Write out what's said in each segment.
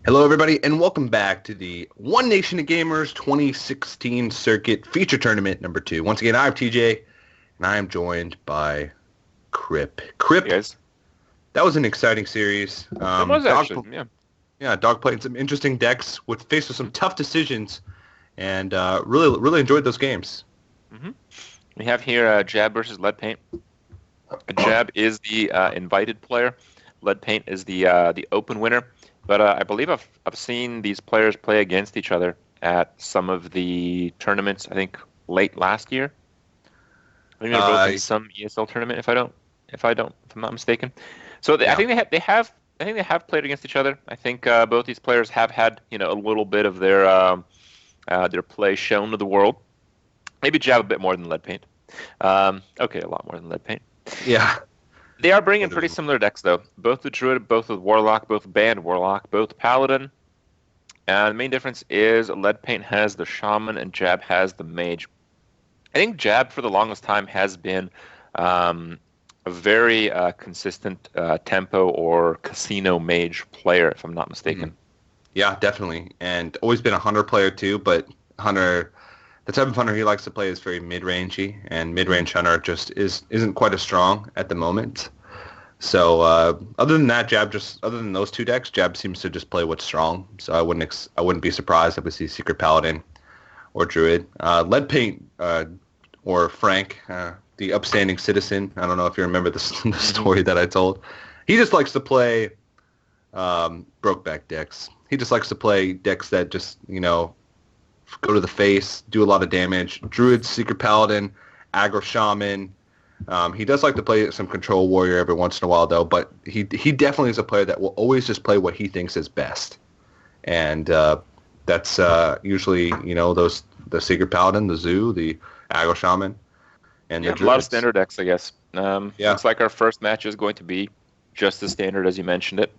Hello, everybody, and welcome back to the One Nation of Gamers 2016 Circuit Feature Tournament number 2. Once again, I'm TJ, and I am joined by Crip. Crip, Yes. that was an exciting series. It was actually, yeah. Yeah, Dog played some interesting decks, faced with some tough decisions, and really enjoyed those games. Mm-hmm. We have here Jab versus Leadpaint. Jab is the invited player. Leadpaint is the open winner. But I believe I've seen these players play against each other at some of the tournaments. I think late last year. I think they're both in some ESL tournament. If I'm not mistaken. So I think they have played against each other. I think both these players have had a little bit of their play shown to the world. Maybe Jab a bit more than Leadpaint. Okay, a lot more than Leadpaint. Yeah. They are bringing pretty similar decks, though. Both the Druid, both with Warlock, both banned Warlock, both Paladin. And the main difference is Leadpaint has the Shaman and Jab has the Mage. I think Jab, for the longest time, has been a very consistent tempo or casino mage player, if I'm not mistaken. Yeah, definitely. And always been a Hunter player, too, but Hunter... The type of Hunter he likes to play is very mid-rangey, and mid-range Hunter just isn't quite as strong at the moment. So other than that, other than those two decks, Jab seems to just play what's strong. So I wouldn't be surprised if we see Secret Paladin or Druid. Leadpaint or Frank, the upstanding citizen. I don't know if you remember the story that I told. He just likes to play broke-back decks. He just likes to play decks that just go to the face, do a lot of damage. Druid, Secret Paladin, Aggro Shaman. He does like to play some Control Warrior every once in a while, though, but he definitely is a player that will always just play what he thinks is best. And that's usually, the Secret Paladin, the Zoo, the Aggro Shaman, and the Druid. A lot of standard decks, I guess. Looks like our first match is going to be just as standard as you mentioned it.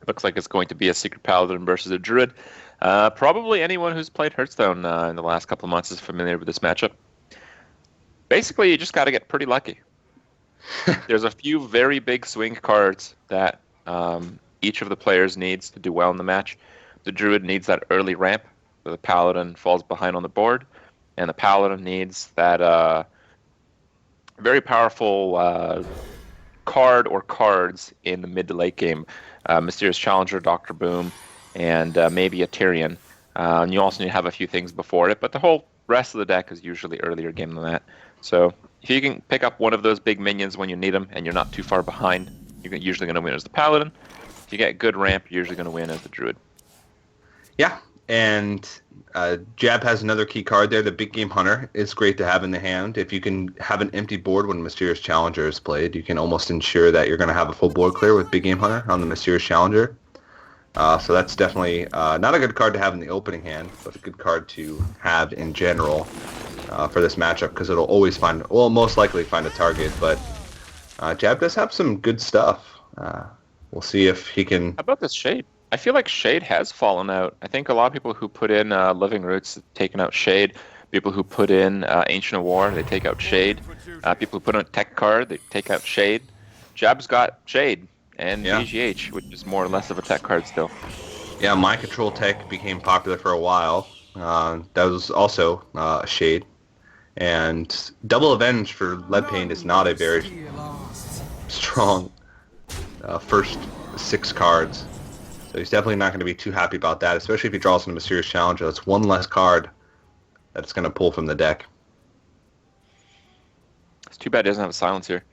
Looks like it's going to be a Secret Paladin versus a Druid. Probably anyone who's played Hearthstone in the last couple of months is familiar with this matchup. Basically, you just got to get pretty lucky. There's a few very big swing cards that each of the players needs to do well in the match. The Druid needs that early ramp, where the Paladin falls behind on the board, and the Paladin needs that very powerful card or cards in the mid to late game. Mysterious Challenger, Dr. Boom, and maybe a Tyrion. And you also need to have a few things before it, but the whole rest of the deck is usually earlier game than that. So if you can pick up one of those big minions when you need them and you're not too far behind, you're usually going to win as the Paladin. If you get good ramp, you're usually going to win as the Druid. Yeah, and Jab has another key card there, the Big Game Hunter. It's great to have in the hand. If you can have an empty board when Mysterious Challenger is played, you can almost ensure that you're going to have a full board clear with Big Game Hunter on the Mysterious Challenger. So that's definitely not a good card to have in the opening hand, but a good card to have in general for this matchup, because it'll always most likely find a target. But Jab does have some good stuff. We'll see if he can... How about this Shade? I feel like Shade has fallen out. I think a lot of people who put in Living Roots have taken out Shade. People who put in Ancient of War, they take out Shade. People who put in a tech card, they take out Shade. Jab's got Shade. And VGH, which is more or less of a tech card still. Yeah, Mind Control Tech became popular for a while. That was also a Shade. And Double Avenge for Leadpaint is not a very strong first 6 cards. So he's definitely not going to be too happy about that, especially if he draws in a Mysterious Challenger. That's one less card that's going to pull from the deck. It's too bad he doesn't have a silence here.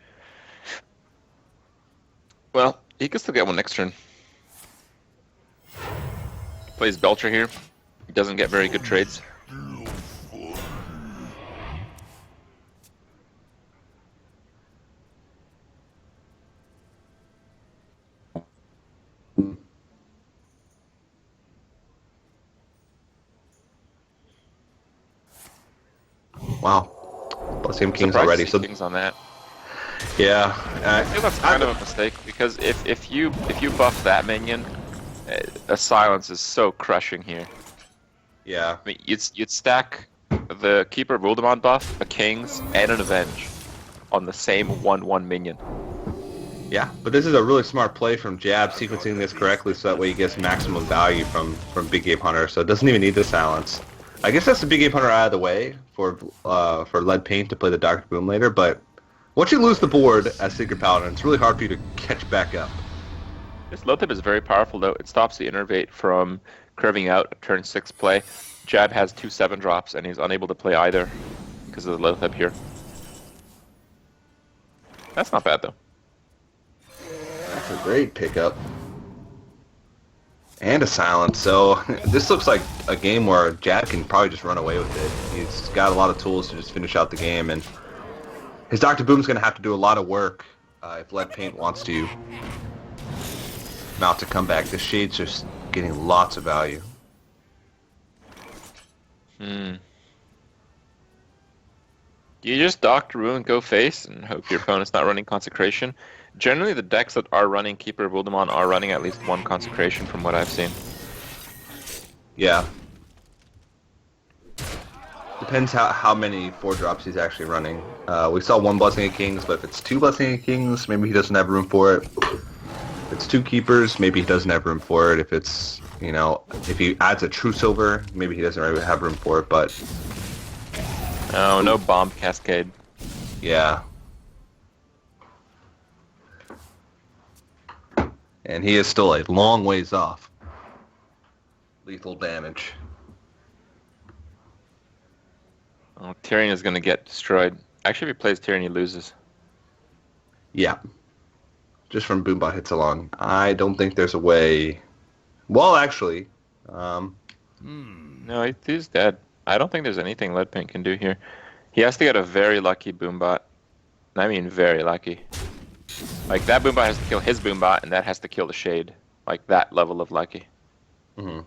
Well, he can still get one next turn. Plays Belcher here. He doesn't get very good trades. Wow. Same Kings already. So Kings on that. Yeah, I feel that's kind of a mistake, because if you buff that minion, a silence is so crushing here. Yeah. I mean, you'd stack the Keeper of Uldamon buff, a King's, and an Avenge on the same 1/1 minion. Yeah, but this is a really smart play from Jab, sequencing this correctly so that way he gets maximum value from Big Game Hunter, so it doesn't even need the silence. I guess that's the Big Game Hunter out of the way for Leadpaint to play the Dr. Boom later, but once you lose the board as Secret Paladin, it's really hard for you to catch back up. This Loatheb is very powerful, though. It stops the Innervate from curving out a turn 6 play. Jab has 2 7-drops, and he's unable to play either because of the Loatheb here. That's not bad, though. That's a great pickup. And a silence, so this looks like a game where Jab can probably just run away with it. He's got a lot of tools to just finish out the game, and his Dr. Boom's going to have to do a lot of work if Leadpaint wants to mount a comeback. This Shade's just getting lots of value. Do you just Dr. Boom and go face and hope your opponent's not running Consecration? Generally, the decks that are running Keeper of Uldamon are running at least one Consecration from what I've seen. Yeah. Depends how many 4-drops he's actually running. We saw 1 Blessing of Kings, but if it's 2 Blessing of Kings, maybe he doesn't have room for it. If it's 2 Keepers, maybe he doesn't have room for it. If it's, if he adds a True Silver, maybe he doesn't really have room for it, but... Oh, no Bomb Cascade. Yeah. And he is still a long ways off. Lethal damage. Oh, Tyrion is going to get destroyed. Actually, if he plays Tyrion, he loses. Yeah. Just from Boombot hits along. I don't think there's a way... Well, actually... No, he's dead. I don't think there's anything Leadpaint can do here. He has to get a very lucky Boombot. I mean very lucky. Like, that Boombot has to kill his Boombot, and that has to kill the Shade. Like, that level of lucky. Mm-hmm.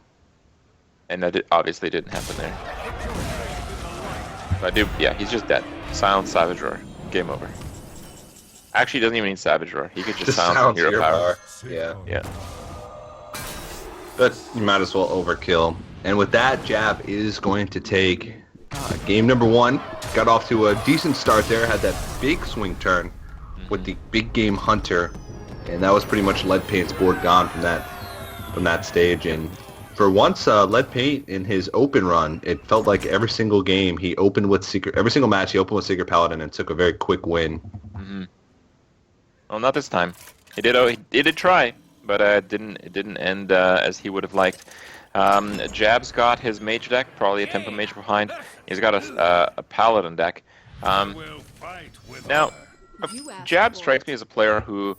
And that obviously didn't happen there. So yeah, he's just dead. Silence Savage Roar. Game over. Actually, he doesn't even need Savage Roar. He could just silence Hero Power. Yeah. Yeah. But you might as well overkill. And with that, Jab is going to take game number 1. Got off to a decent start there. Had that big swing turn with the Big Game Hunter. And that was pretty much Leadpaint's board gone from that stage. And for once, Leadpaint in his open run, it felt like every single game he opened with every single match he opened with Secret Paladin and took a very quick win. Mm-hmm. Well, not this time. He did try, but it didn't end as he would have liked. Jab's got his mage deck, probably a Tempo Mage behind. He's got a Paladin deck. Now, Jab strikes me as a player who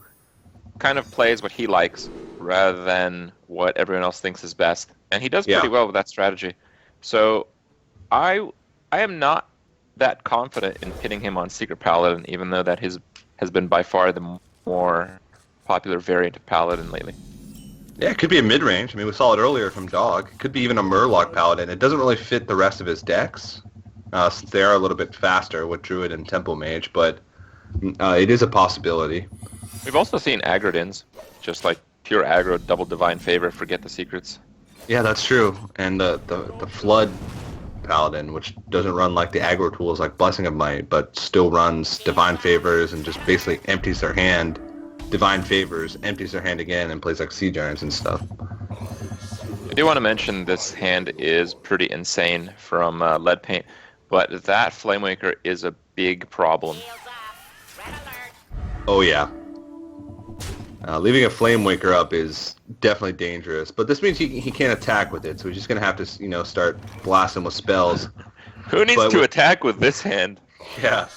kind of plays what he likes rather than what everyone else thinks is best, and he does pretty well with that strategy. So, I am not that confident in pitting him on Secret Paladin, even though that has been by far the more popular variant of Paladin lately. Yeah, it could be a mid-range. I mean, we saw it earlier from Dog. It could be even a Murloc Paladin. It doesn't really fit the rest of his decks, since they are a little bit faster with Druid and Temple Mage, but it is a possibility. We've also seen Aggrodins, just like pure aggro, double Divine Favor, forget the secrets. Yeah, that's true. And the Flood Paladin, which doesn't run like the aggro tools like Blessing of Might, but still runs Divine Favors and just basically empties their hand. Divine Favors, empties their hand again, and plays like Sea Giants and stuff. I do want to mention this hand is pretty insane from Leadpaint, but that Flamewaker is a big problem. Oh yeah. Leaving a Flamewaker up is definitely dangerous, but this means he can't attack with it, so he's just going to have to, start blasting with spells. Who needs to attack with this hand? Yeah,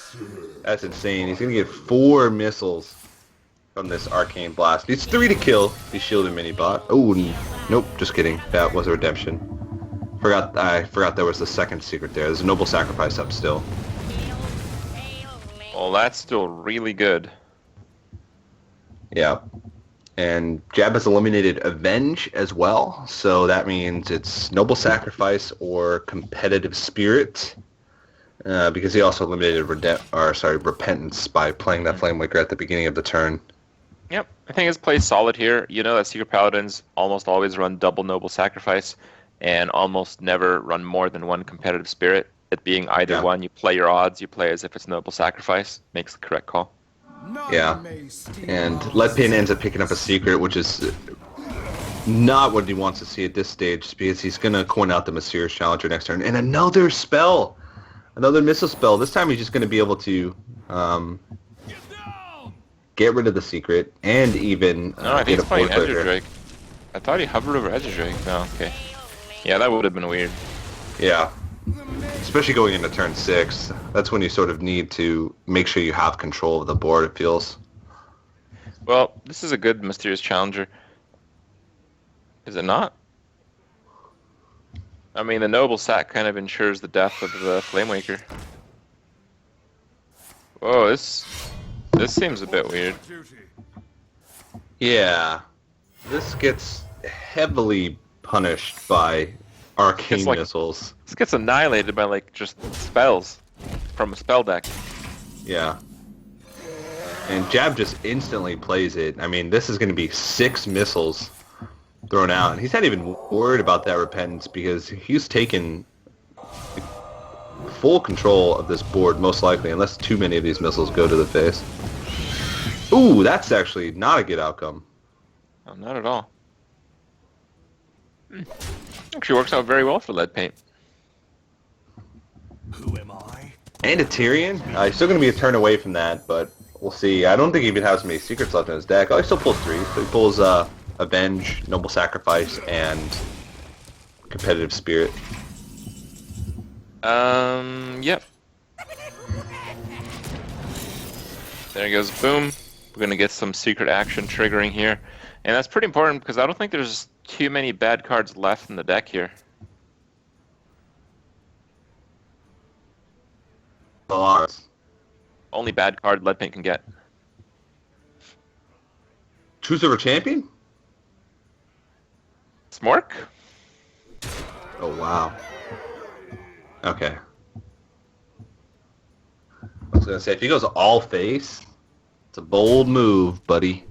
that's insane. He's going to get 4 missiles from this Arcane Blast. Needs 3 to kill the shielded mini-bot. Oh, nope, just kidding. That was a redemption. I forgot there was the second secret there. There's a Noble Sacrifice up still. Well, that's still really good. Yeah. And Jab has eliminated Avenge as well, so that means it's Noble Sacrifice or Competitive Spirit, because he also eliminated Repentance by playing that Flamewaker at the beginning of the turn. Yep, I think his play's solid here. You know that Secret Paladins almost always run double Noble Sacrifice and almost never run more than 1 Competitive Spirit. It being either one, you play your odds, you play as if it's Noble Sacrifice. Makes the correct call. Yeah. And Leadpaint ends up picking up a secret, which is not what he wants to see at this stage, because he's going to coin out the Mysterious Challenger next turn. And another spell! Another missile spell. This time he's just going to be able to get rid of the secret and even no, I think he's playing Ezra Drake. I thought he hovered over Ezra Drake. No, okay. Yeah, that would have been weird. Yeah. Especially going into turn 6. That's when you sort of need to make sure you have control of the board, it feels. Well, this is a good Mysterious Challenger. Is it not? I mean, the Noble Sack kind of ensures the death of the Flamewaker. Whoa, this seems a bit weird. Yeah. This gets heavily punished by arcane missiles. This gets annihilated by, like, just spells from a spell deck. Yeah. And Jab just instantly plays it. I mean, this is going to be 6 missiles thrown out. And he's not even worried about that Repentance because he's taken full control of this board, most likely, unless too many of these missiles go to the face. Ooh, that's actually not a good outcome. Oh, not at all. Actually works out very well for Leadpaint. Who am I? And a Tyrion. He's still going to be a turn away from that, but we'll see. I don't think he even has many secrets left in his deck. Oh, he still pulls 3. So he pulls Avenge, Noble Sacrifice, and Competitive Spirit. Yep. There goes boom. We're going to get some secret action triggering here. And that's pretty important because I don't think there's too many bad cards left in the deck here. Only bad card Leadpaint can get. Choose over Champion? Smork? Oh, wow. Okay. I was going to say, if he goes all face, it's a bold move, buddy.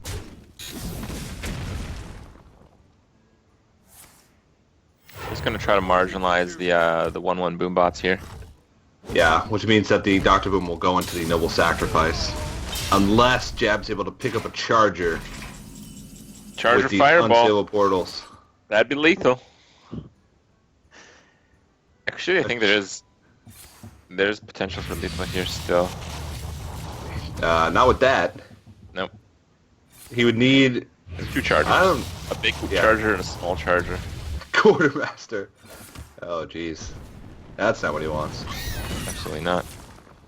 Just going to try to marginalize the 1/1 Boombots here. Yeah, which means that the Dr. Boom will go into the Noble Sacrifice. Unless Jab's able to pick up a Charger. Charger with these Fireball. unsealable portals. That'd be lethal. Actually, I think there's potential for lethal here still. Not with that. Nope. He would need 2 Chargers. A big Charger and a small Charger. Quartermaster. Oh, jeez. That's not what he wants. Absolutely not.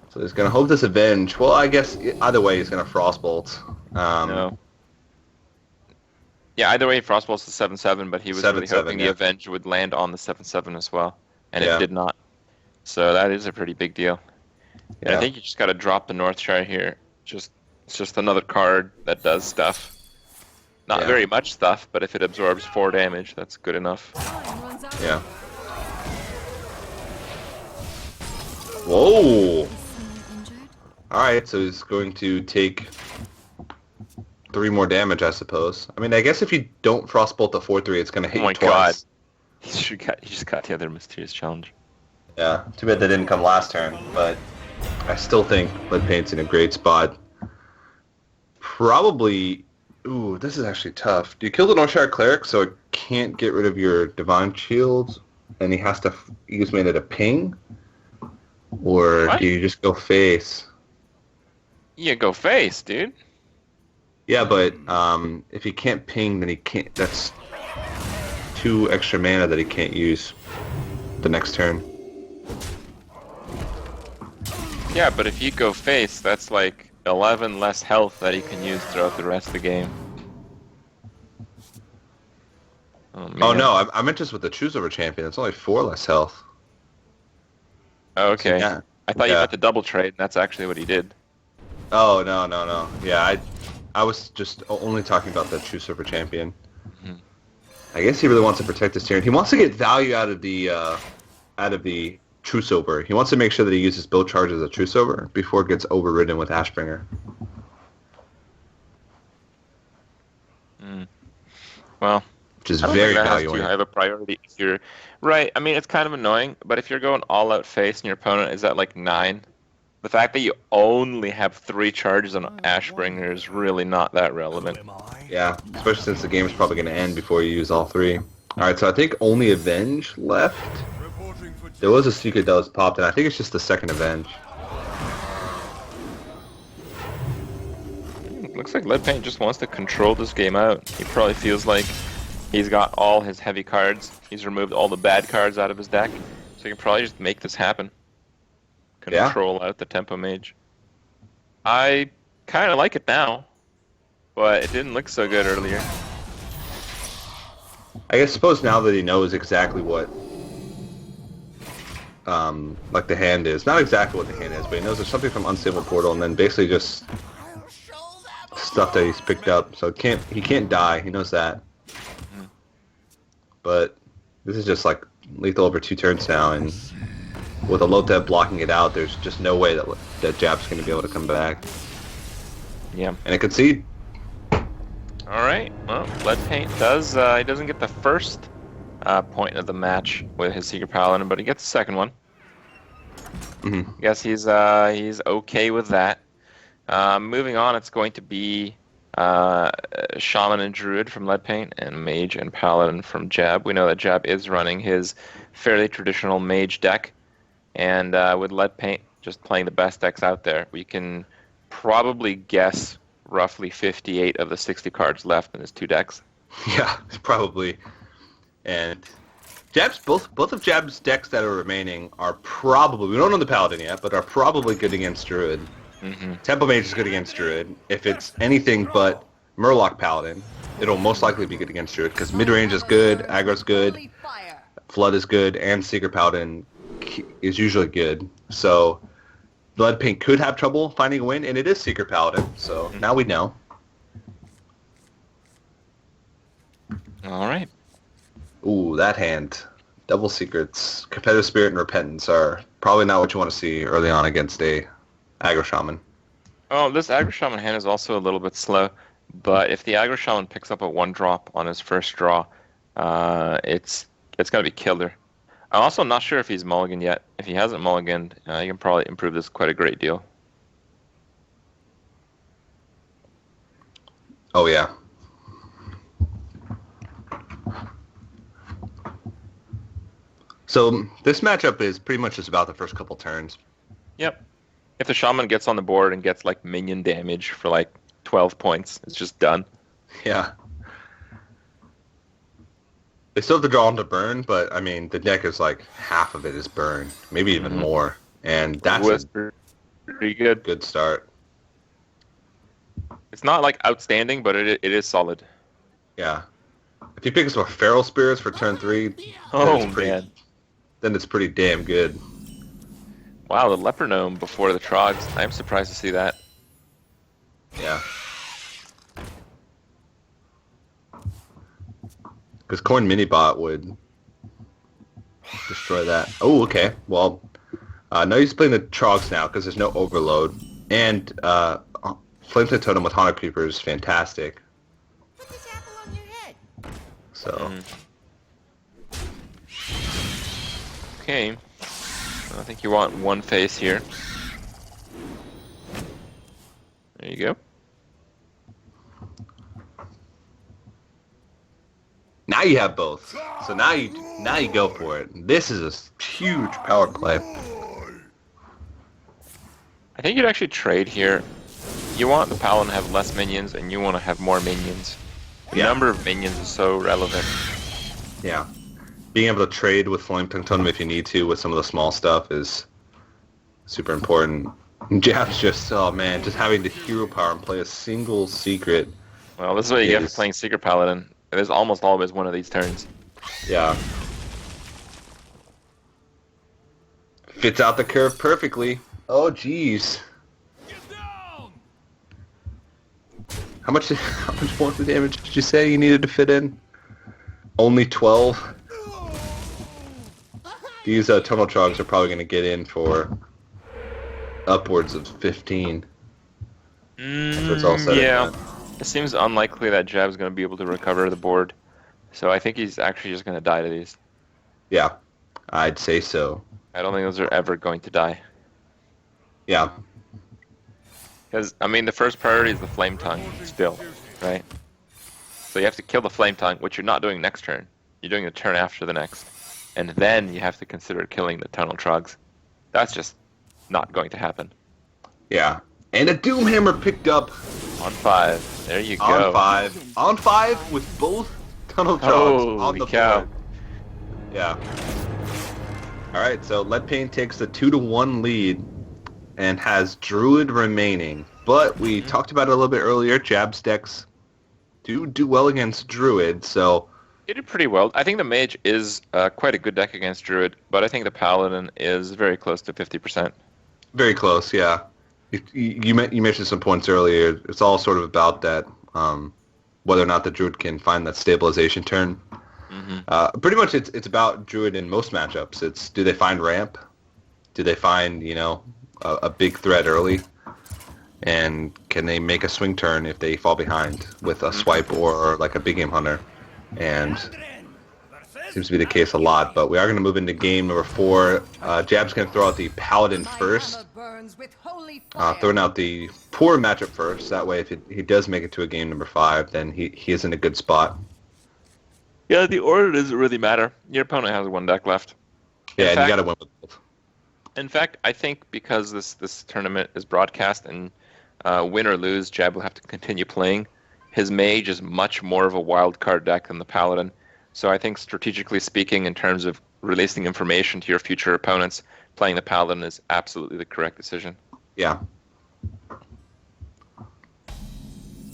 So he's going to hope this Avenge. Well, I guess either way he's going to Frostbolt. No. Yeah, either way, Frostbolt's the 7/7, but he was really hoping the Avenge would land on the 7/7 as well. And it did not. So that is a pretty big deal. And I think you just got to drop the Northshire here. It's just another card that does stuff. Not very much stuff, but if it absorbs 4 damage, that's good enough. Yeah. Whoa! Alright, so he's going to take 3 more damage, I suppose. I mean, I guess if you don't Frostbolt the 4/3, it's going to hit you twice. He just got the other Mysterious Challenge. Yeah, too bad that didn't come last turn, but I still think Leadpaint's in a great spot. Probably... Ooh, this is actually tough. Do you kill the Northshire Cleric so it can't get rid of your Divine Shield, and he has to use mana to ping? Or do you just go face? Yeah, go face, dude. Yeah, but if he can't ping, then he can't... That's 2 extra mana that he can't use the next turn. Yeah, but if you go face, that's like 11 less health that he can use throughout the rest of the game. Oh no, I meant just with the Choose Over Champion. It's only 4 less health. Oh, okay. So, yeah. I thought you meant the double trade, and that's actually what he did. Oh, no. Yeah, I was just only talking about the Choose Over Champion. Mm-hmm. I guess he really wants to protect his Tyrion. He wants to get value out of the Truce Over. He wants to make sure that he uses both charges of Truce Over before it gets overridden with Ashbringer. Well, which is very valuable. You have a priority if you're right. I mean, it's kind of annoying, but if you're going all out face and your opponent is at like 9, The fact that you only have 3 charges on Ashbringer is really not that relevant. Yeah, especially since the game is probably going to end before you use all 3. All right, so I think only Avenge left. There was a secret that was popped, and I think it's just the second Avenge. Looks like Leadpaint just wants to control this game out. He probably feels like he's got all his heavy cards. He's removed all the bad cards out of his deck. So he can probably just make this happen. Control out the Tempo Mage. I kind of like it now, but it didn't look so good earlier. I suppose now that he knows exactly what like the hand is. Not exactly what the hand is, but he knows there's something from Unstable Portal, and then basically just stuff that he's picked up. So he can't die. He knows that. But this is just like lethal over 2 turns now, and with a Lotep blocking it out, there's just no way that Jab's going to be able to come back. Yeah. And it concede. All right. Well, Leadpaint does. He doesn't get the first point of the match with his Secret Paladin, but he gets the second one. Mm-hmm. I guess he's okay with that. Moving on, it's going to be Shaman and Druid from Leadpaint, and Mage and Paladin from Jab. We know that Jab is running his fairly traditional Mage deck, and with Leadpaint just playing the best decks out there, we can probably guess roughly 58 of the 60 cards left in his 2 decks. Yeah, probably. And both of Jab's decks that are remaining are probably, we don't know the Paladin yet, but are probably good against Druid. Mm-hmm. Tempo Mage is good against Druid. If it's anything but Murloc Paladin, it'll most likely be good against Druid, because mid-range is good, aggro's good, Flood is good, and Secret Paladin is usually good. So Leadpaint could have trouble finding a win, and it is Secret Paladin, so now we know. All right. Ooh, that hand. Double Secrets, Competitive Spirit, and Repentance are probably not what you want to see early on against a Aggro Shaman. Oh, this Aggro Shaman hand is also a little bit slow, but if the Aggro Shaman picks up a 1-drop on his first draw, it's going to be killer. I'm also not sure if he's mulliganed yet. If he hasn't mulliganed, you can probably improve this quite a great deal. Oh, yeah. So this matchup is pretty much just about the first couple turns. Yep. If the Shaman gets on the board and gets like minion damage for like 12 points, it's just done. Yeah. They still have to draw him to burn, but I mean, the deck is like half of it is burn, maybe even more, and that's a pretty good. Good start. It's not like outstanding, but it is solid. Yeah. If he picks up Feral Spirits for turn 3, man, then it's pretty damn good. Wow, the Leper Gnome before the Trogs. I'm surprised to see that. Yeah. Because Coin Minibot would destroy that. Oh, okay. Well, no, he's playing the Trogs now because there's no Overload. And Flamethrower Totem with Haunted Creeper is fantastic. Put this apple on your head. So. Okay. I think you want one face here. There you go. Now you have both. So now you go for it. This is a huge power play. I think you'd actually trade here. You want the Paladin to have less minions, and you want to have more minions. The number of minions is so relevant. Yeah. Being able to trade with Flamethrower Totem if you need to with some of the small stuff is super important. Jab's just, oh man, just having the hero power and play a single secret. Well, this is what you get for playing Secret Paladin. There's almost always one of these turns. Yeah. Fits out the curve perfectly. Oh, jeez. How much more damage did you say you needed to fit in? Only 12? These Tonal Trogs are probably going to get in for upwards of 15. So it's all set. Yeah. It seems unlikely that Jab's going to be able to recover the board. So I think he's actually just going to die to these. Yeah, I'd say so. I don't think those are ever going to die. Yeah. Because, I mean, the first priority is the Flame Tongue, still, right? So you have to kill the Flame Tongue, which you're not doing next turn. You're doing the turn after the next. And then you have to consider killing the Tunnel Trogs. That's just not going to happen. Yeah. And a Doomhammer picked up. On 5. There you go. On 5. On 5 with both Tunnel Trogs on the board. Yeah. Alright, so Leadpaint takes the 2-1 lead and has Druid remaining. But we talked about it a little bit earlier. Jab's decks do well against Druid, so... It did pretty well. I think the Mage is quite a good deck against Druid, but I think the Paladin is very close to 50%. Very close, yeah. You mentioned some points earlier. It's all sort of about that, whether or not the Druid can find that stabilization turn. Mm-hmm. Pretty much it's about Druid in most matchups. It's do they find ramp? Do they find, a big threat early? And can they make a swing turn if they fall behind with a swipe or like a big game hunter? And seems to be the case a lot, but we are going to move into game number 4. Jab's going to throw out the Paladin first. Throwing out the poor matchup first. That way, if he does make it to a game number 5, then he is in a good spot. Yeah, the order doesn't really matter. Your opponent has 1 deck left. Yeah, and you got to win with both. In fact, I think because this tournament is broadcast and win or lose, Jab will have to continue playing. His Mage is much more of a wild card deck than the Paladin. So I think strategically speaking, in terms of releasing information to your future opponents, playing the Paladin is absolutely the correct decision. Yeah.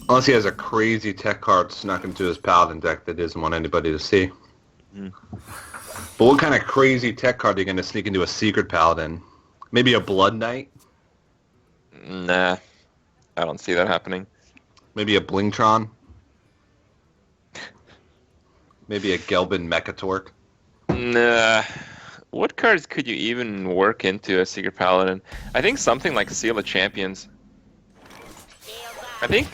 Unless he has a crazy tech card snuck into his Paladin deck that doesn't want anybody to see. Mm. But what kind of crazy tech card are you going to sneak into a Secret Paladin? Maybe a Blood Knight? Nah, I don't see that happening. Maybe a Blingtron? Maybe a Gelbin Mechatork? Nah. What cards could you even work into a Secret Paladin? I think something like Seal of Champions. I think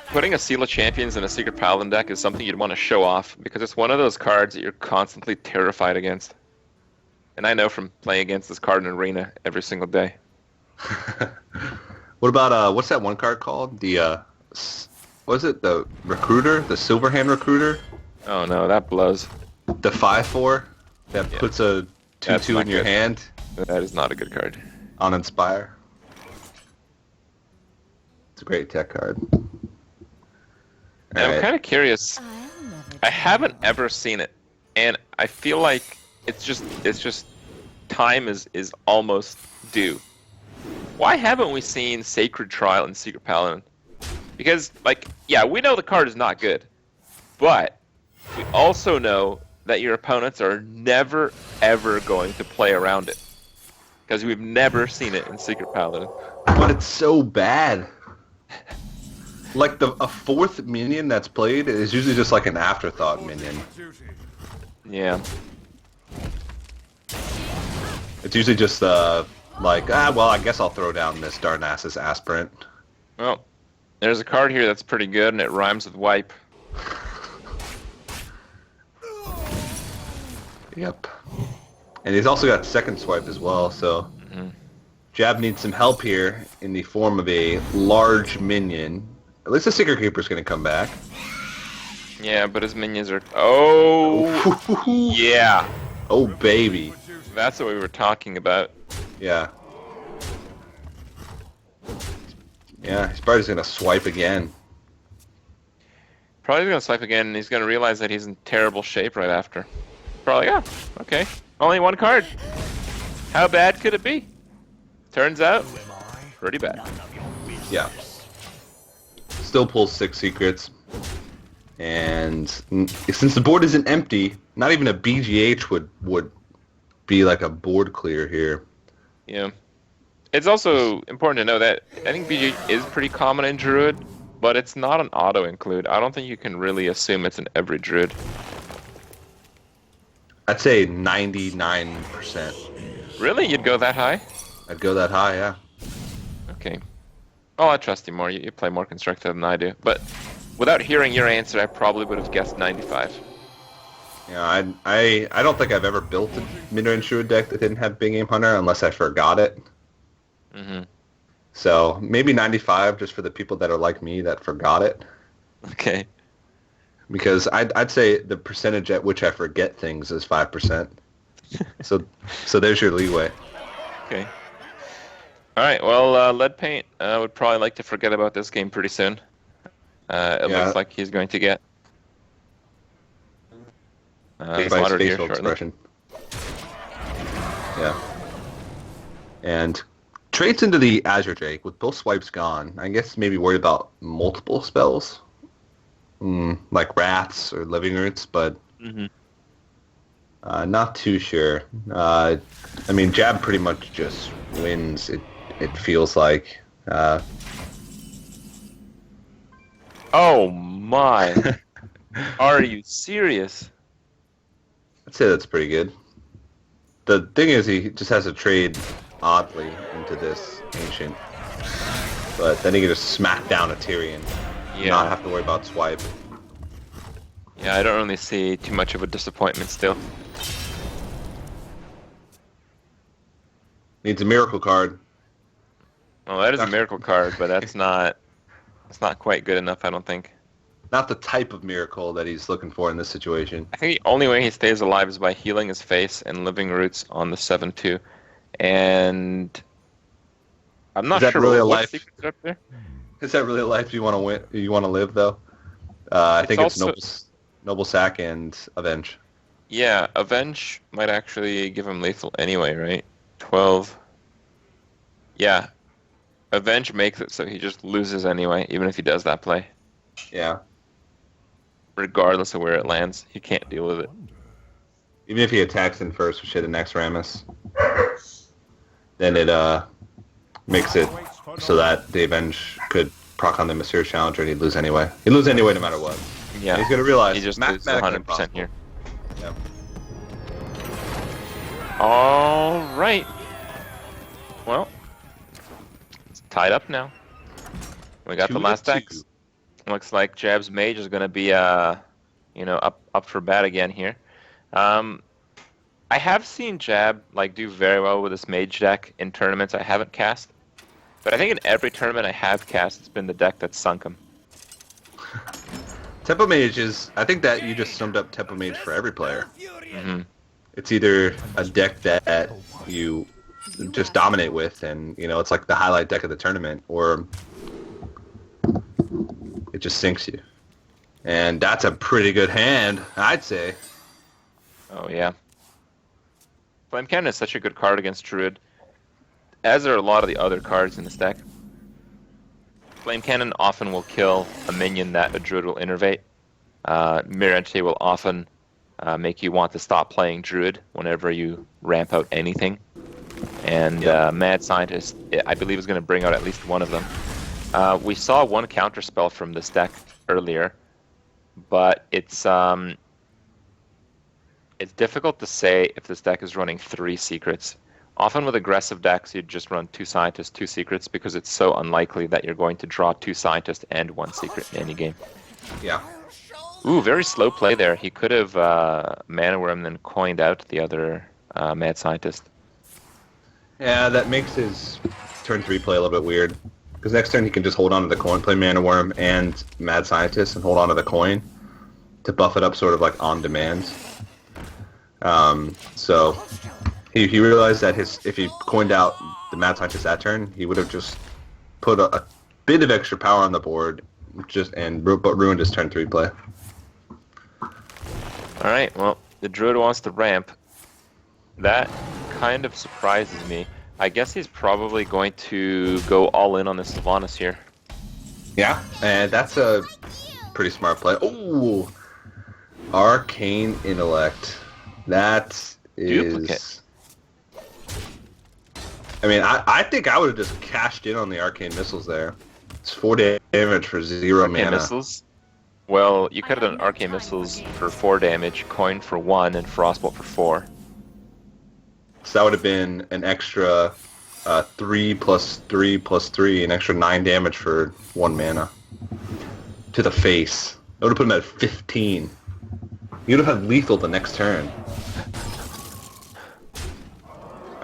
putting a Seal of Champions in a Secret Paladin deck is something you'd want to show off, because it's one of those cards that you're constantly terrified against. And I know from playing against this card in Arena every single day. What about, what's that one card called? The, what is it? The Recruiter? The Silverhand Recruiter? Oh no, that blows. The 5/4 that puts a 2/2 in your hand. That is not a good card. On Inspire. It's a great tech card. I'm kind of curious. I haven't ever seen it, and I feel like it's just time is almost due. Why haven't we seen Sacred Trial and Secret Paladin? Because, we know the card is not good, but we also know that your opponents are never, ever going to play around it. Because we've never seen it in Secret Paladin. But it's so bad. Like, a 4th minion that's played is usually just like an afterthought minion. Yeah. It's usually just, I guess I'll throw down this Darnassus Aspirant. Well, there's a card here that's pretty good, and it rhymes with wipe. Yep. And he's also got second swipe as well, so Jab needs some help here in the form of a large minion. At least the Secret Keeper's going to come back. Yeah, but his minions are... Oh! Yeah! Oh, baby. That's what we were talking about. Yeah. Yeah, he's probably just going to swipe again. Probably going to swipe again, and he's going to realize that he's in terrible shape right after. Probably, okay. Only 1 card. How bad could it be? Turns out, pretty bad. Yeah. Still pulls 6 secrets. And since the board isn't empty, not even a BGH would be like a board clear here. Yeah. It's also important to know that I think BGH is pretty common in Druid, but it's not an auto-include. I don't think you can really assume it's in every Druid. I'd say 99%. Really? You'd go that high? I'd go that high, yeah. Okay. Well, I trust you more. You play more constructive than I do. But without hearing your answer, I probably would have guessed 95. Yeah, I don't think I've ever built a mid-range Druid deck that didn't have Big Game Hunter unless I forgot it. Mm-hmm. So maybe 95 just for the people that are like me that forgot it. Okay. Because I'd say the percentage at which I forget things is 5%. So there's your leeway. Okay. All right. Well, Leadpaint would probably like to forget about this game pretty soon. It looks like he's going to get slaughtered here shortly. Expression. Yeah. And trades into the Azure Drake with both swipes gone. I guess maybe worried about multiple spells, like Wraths or Living Roots, but not too sure. I mean, Jab pretty much just wins. It feels like. Oh my! Are you serious? I'd say that's pretty good. The thing is, he just has to trade oddly into this Ancient. But then he can just smack down a Tyrion. Yeah. Not have to worry about swipe. Yeah, I don't really see too much of a disappointment still. Needs a miracle card. Well, that is a miracle card, but that's not quite good enough, I don't think. Not the type of miracle that he's looking for in this situation. I think the only way he stays alive is by healing his face and Living Roots on the 7-2. And I'm not sure really what secrets are up there. Is that really a life you want to win? You want to live though? I think it's Noble Sack and Avenge. Yeah, Avenge might actually give him lethal anyway, right? 12. Yeah, Avenge makes it so he just loses anyway, even if he does that play. Yeah. Regardless of where it lands, he can't deal with it. Even if he attacks in first, which hit the next Rammus, then it makes it so that the Avenge could proc on the Mysterious Challenger and he'd lose anyway. He'd lose anyway no matter what. Yeah. And he's going to realize he just loses 100% here. Yep. All right. Well, it's tied up now. We got the last decks. Looks like Jab's Mage is going to be, up for bat again here. I have seen Jab do very well with this Mage deck in tournaments I haven't cast, but I think in every tournament I have cast, it's been the deck that's sunk him. Tempo Mage is, I think that you just summed up Tempo Mage for every player. Mm-hmm. It's either a deck that you just dominate with, and it's like the highlight deck of the tournament, or it just sinks you. And that's a pretty good hand, I'd say. Oh, yeah. Flame Cannon is such a good card against Druid, as are a lot of the other cards in this deck. Flame Cannon often will kill a minion that a Druid will innervate. Mirror Entity will often make you want to stop playing Druid whenever you ramp out anything. And Mad Scientist, I believe, is going to bring out at least one of them. We saw one counterspell from this deck earlier, but it's difficult to say if this deck is running 3 secrets. Often with aggressive decks, you'd just run 2 Scientists, 2 secrets, because it's so unlikely that you're going to draw 2 Scientists and 1 secret in any game. Yeah. Ooh, very slow play there. He could have Mana Worm and then coined out the other Mad Scientist. Yeah, that makes his turn 3 play a little bit weird. Because next turn he can just hold on to the coin, play Mana Worm and Mad Scientist, and hold on to the coin to buff it up sort of like on demand. So he realized that if he coined out the Mad Scientist that turn, he would have just put a bit of extra power on the board, but ruined his turn 3 play. All right, well, the Druid wants to ramp. That kind of surprises me. I guess he's probably going to go all in on the Sylvanas here. Yeah, and that's a pretty smart play. Oh, Arcane Intellect. That is... Duplicate. I mean, I think I would have just cashed in on the Arcane Missiles there. It's 4 damage for 0 Arcane mana. Missiles? Well, you could have done Arcane Missiles for 4 damage, Coin for 1, and Frostbolt for 4. So that would have been an extra 3 plus 3 plus 3, an extra 9 damage for 1 mana. To the face. That would have put him at 15. You'd have had lethal the next turn.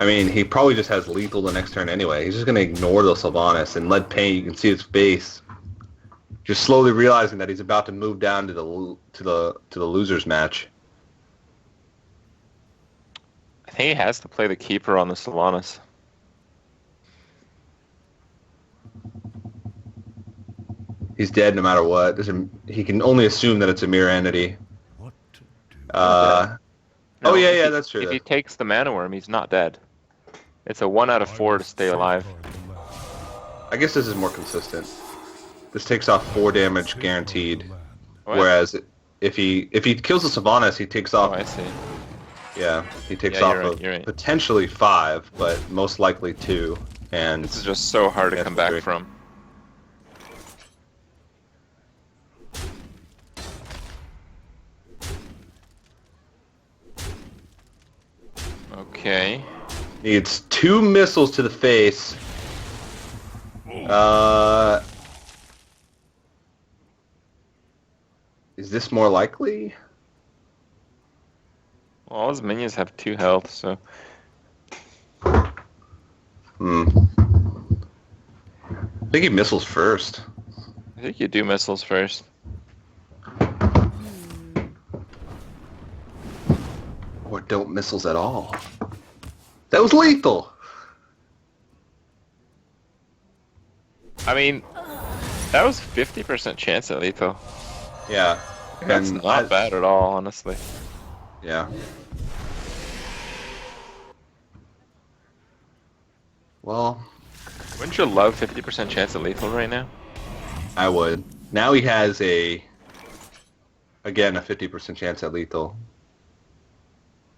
I mean, he probably just has lethal the next turn anyway. He's just going to ignore the Sylvanas, and Leadpaint, you can see his face, just slowly realizing that he's about to move down to the losers match. I think he has to play the keeper on the Sylvanas. He's dead no matter what. He can only assume that it's a mirror entity. Oh yeah, that's true. If he takes the Mana Worm, he's not dead. It's a 1 out of 4 to stay alive. I guess this is more consistent. This takes off 4 damage guaranteed. What? Whereas if he kills the Sylvanas, he takes off. Oh, I see. Yeah, he takes off you're right. potentially 5, but most likely 2. And This is just so hard to come back 3. from. Okay. Needs 2 missiles to the face. Is this more likely? Well, all his minions have 2 health, so... I think he missiles first. I think you do missiles first. Or don't missiles at all. That was lethal! I mean, that was 50% chance at lethal. Yeah. That's not bad at all, honestly. Yeah. Well, Wouldn't you love 50% chance at lethal right now? I would. Now he has again, a 50% chance at lethal.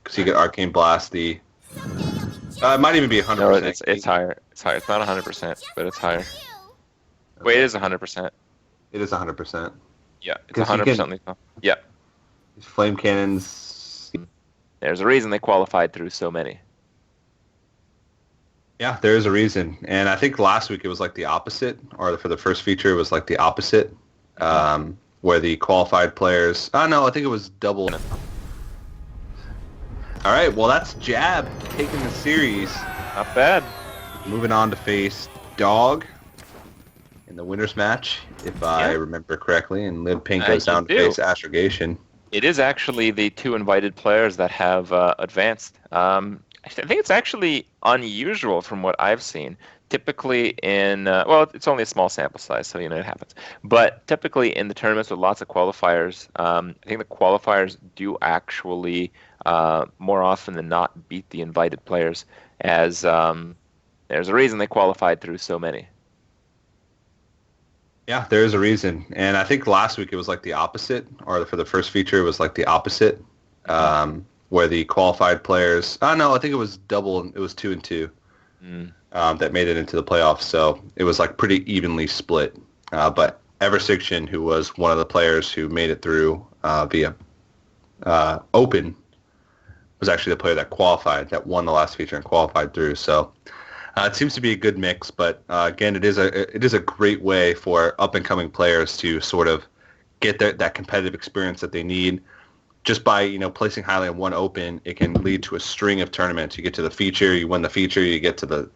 Because he could Arcane Blast the... it might even be 100%. No, it's higher. It's higher. It's not 100%, but it's higher. Wait, it is 100%. It is 100%. Yeah, it's 100% lethal. Yeah. Flame cannons... There's a reason they qualified through so many. Yeah, there is a reason. And I think last week it was like the opposite, or for the first feature it was like the opposite, where the qualified players... Oh, no, I think it was double. All right, well, that's Jab taking the series. Not bad. Moving on to face Dog in the winners match, if I remember correctly, and Leadpaint goes down to face Astrogation. It is actually the 2 invited players that have advanced. I think it's actually unusual from what I've seen. Typically in, well, it's only a small sample size, so it happens. But typically in the tournaments with lots of qualifiers, I think the qualifiers do actually more often than not beat the invited players, as there's a reason they qualified through so many. Yeah, there is a reason. And I think last week it was like the opposite, or for the first feature it was like the opposite, where the qualified players... Oh, no, I think it was double. It was 2 and 2 that made it into the playoffs. So it was like pretty evenly split. But Eversiction, who was one of the players who made it through via Open, was actually the player that qualified, that won the last feature and qualified through. So it seems to be a good mix, but again, it is a great way for up and coming players to sort of get that competitive experience that they need. Just by placing highly on one Open, it can lead to a string of tournaments. You get to the feature, you win the feature, you get to go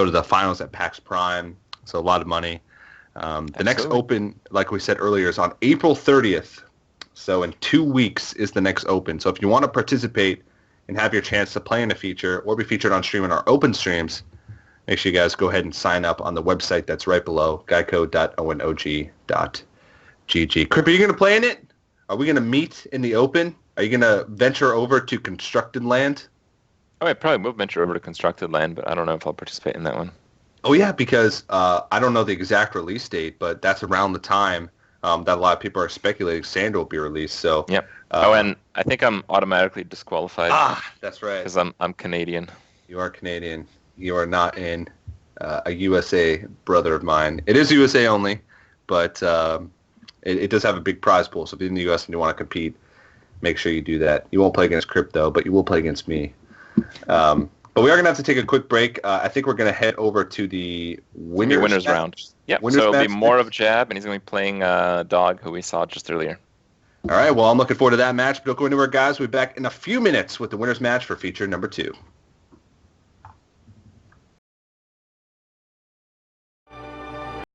to the finals at PAX Prime. So a lot of money. The next Open, like we said earlier, is on April 30th. So in 2 weeks is the next Open. So if you want to participate and have your chance to play in a feature or be featured on stream in our Open streams, make sure you guys go ahead and sign up on the website that's right below, geico.onog.gg. Crip, are you going to play in it? Are we going to meet in the Open? Are you going to venture over to Constructed Land? Oh, I probably will venture over to Constructed Land, but I don't know if I'll participate in that one. Oh, yeah, because I don't know the exact release date, but that's around the time that a lot of people are speculating Sandra will be released. So, yep. And I think I'm automatically disqualified. That's right. Because I'm Canadian. You are Canadian. You are not in a USA brother of mine. It is USA only, but it does have a big prize pool. So if you're in the US and you want to compete, make sure you do that. You won't play against Crypto, but you will play against me. But we are going to have to take a quick break. I think we're going to head over to the winners round. Yep. Winners so it'll be match more next. of Jab, and he's going to be playing Dog, who we saw just earlier. All right. Well, I'm looking forward to that match. But don't go anywhere, guys. We'll be back in a few minutes with the winners match for feature number 2.